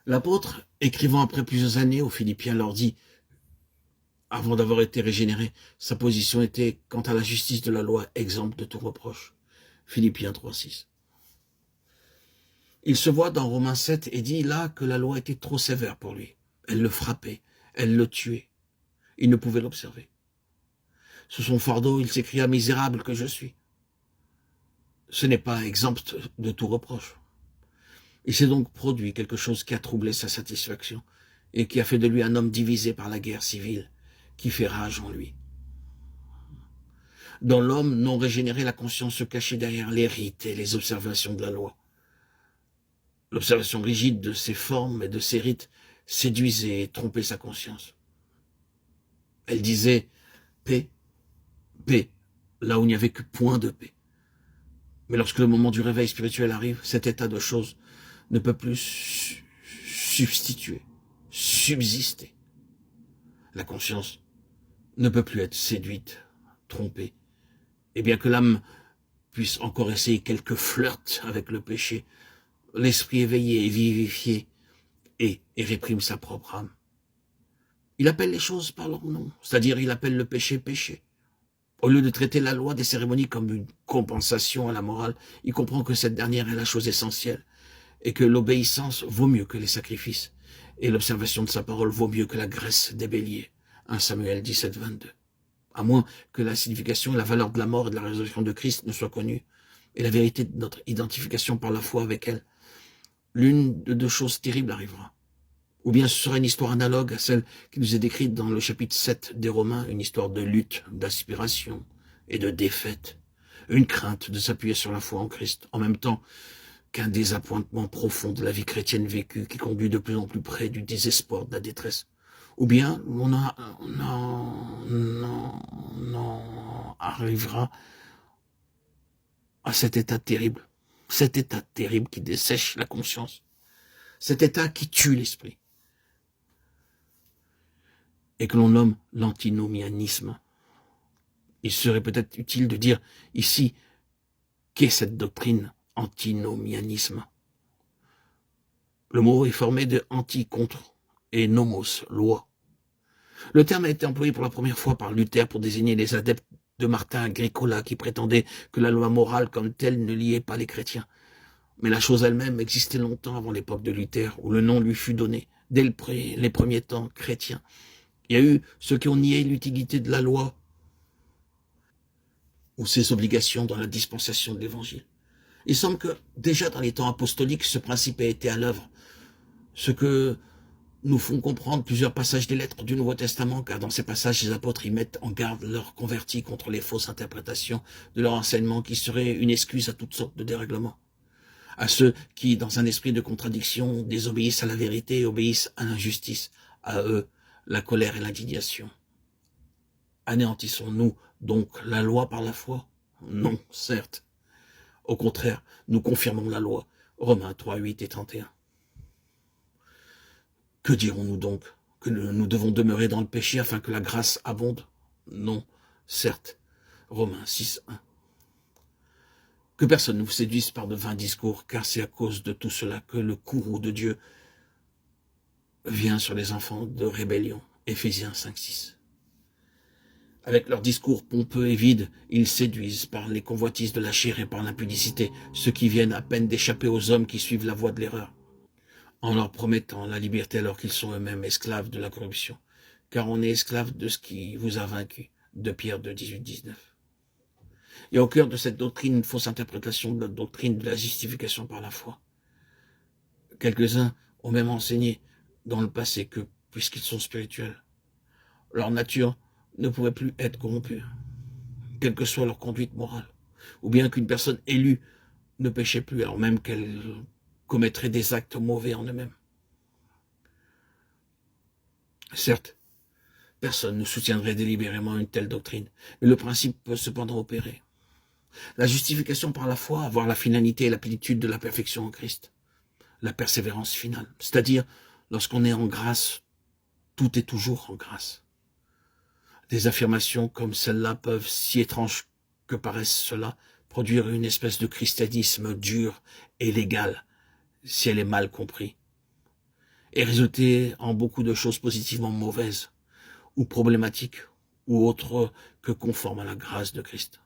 L'apôtre, écrivant après plusieurs années aux Philippiens, leur dit, avant d'avoir été régénéré, sa position était, quant à la justice de la loi, exempte de tout reproche. Philippiens 3,6. Il se voit dans Romains 7 et dit là que la loi était trop sévère pour lui. Elle le frappait, elle le tuait. Il ne pouvait l'observer. Sous son fardeau, il s'écria, misérable que je suis. Ce n'est pas exempt de tout reproche. Il s'est donc produit quelque chose qui a troublé sa satisfaction et qui a fait de lui un homme divisé par la guerre civile, qui fait rage en lui. Dans l'homme non régénéré, la conscience se cachait derrière les rites et les observations de la loi. L'observation rigide de ses formes et de ses rites séduisait et trompait sa conscience. Elle disait paix, paix, là où il n'y avait que point de paix. Mais lorsque le moment du réveil spirituel arrive, cet état de choses ne peut plus substituer, subsister. La conscience ne peut plus être séduite, trompée. Et bien que l'âme puisse encore essayer quelques flirts avec le péché, l'esprit éveillé est vivifié et réprime sa propre âme. Il appelle les choses par leur nom, c'est-à-dire il appelle le péché péché. Au lieu de traiter la loi des cérémonies comme une compensation à la morale, il comprend que cette dernière est la chose essentielle et que l'obéissance vaut mieux que les sacrifices et l'observation de sa parole vaut mieux que la graisse des béliers. 1 Samuel 17, 22. À moins que la signification et la valeur de la mort et de la résurrection de Christ ne soient connues et la vérité de notre identification par la foi avec elle, l'une de deux choses terribles arrivera. Ou bien ce sera une histoire analogue à celle qui nous est décrite dans le chapitre 7 des Romains, une histoire de lutte, d'aspiration et de défaite, une crainte de s'appuyer sur la foi en Christ, en même temps qu'un désappointement profond de la vie chrétienne vécue qui conduit de plus en plus près du désespoir, de la détresse. Ou bien on arrivera à cet état terrible qui dessèche la conscience, cet état qui tue l'esprit, et que l'on nomme l'antinomianisme. Il serait peut-être utile de dire ici qu'est cette doctrine antinomianisme. Le mot est formé de anti, contre, et nomos, loi. Le terme a été employé pour la première fois par Luther pour désigner les adeptes de Martin Agricola qui prétendaient que la loi morale comme telle ne liait pas les chrétiens. Mais la chose elle-même existait longtemps avant l'époque de Luther, où le nom lui fut donné, dès les premiers temps chrétiens. Il y a eu ceux qui ont nié l'utilité de la loi ou ses obligations dans la dispensation de l'Évangile. Il semble que déjà dans les temps apostoliques, ce principe a été à l'œuvre, ce que nous font comprendre plusieurs passages des lettres du Nouveau Testament, car dans ces passages, les apôtres y mettent en garde leurs convertis contre les fausses interprétations de leur enseignement qui serait une excuse à toutes sortes de dérèglements. À ceux qui, dans un esprit de contradiction, désobéissent à la vérité et obéissent à l'injustice, à eux, la colère et l'indignation. Anéantissons-nous donc la loi par la foi? Non, certes. Au contraire, nous confirmons la loi. Romains 3, 8 et 31. Que dirons-nous donc? Que nous devons demeurer dans le péché afin que la grâce abonde? Non, certes. Romains 6, 1. Que personne ne vous séduise par de vains discours, car c'est à cause de tout cela que le courroux de Dieu vient sur les enfants de rébellion. Éphésiens 5, 6. Avec leurs discours pompeux et vides, ils séduisent par les convoitises de la chair et par l'impudicité ceux qui viennent à peine d'échapper aux hommes qui suivent la voie de l'erreur, en leur promettant la liberté alors qu'ils sont eux-mêmes esclaves de la corruption. Car on est esclave de ce qui vous a vaincu. 2 Pierre 2, 18, 19. Et au cœur de cette doctrine, une fausse interprétation de la doctrine de la justification par la foi. Quelques-uns ont même enseigné dans le passé que, puisqu'ils sont spirituels, leur nature ne pouvait plus être corrompue, quelle que soit leur conduite morale, ou bien qu'une personne élue ne péchait plus, alors même qu'elle commettrait des actes mauvais en eux-mêmes. Certes, personne ne soutiendrait délibérément une telle doctrine, mais le principe peut cependant opérer. La justification par la foi, avoir la finalité et la plénitude de la perfection en Christ, la persévérance finale, c'est-à-dire lorsqu'on est en grâce, tout est toujours en grâce. Des affirmations comme celle-là peuvent, si étranges que paraissent cela, produire une espèce de christianisme dur et légal, si elle est mal comprise. et résulter en beaucoup de choses positivement mauvaises, ou problématiques, ou autres que conformes à la grâce de Christ.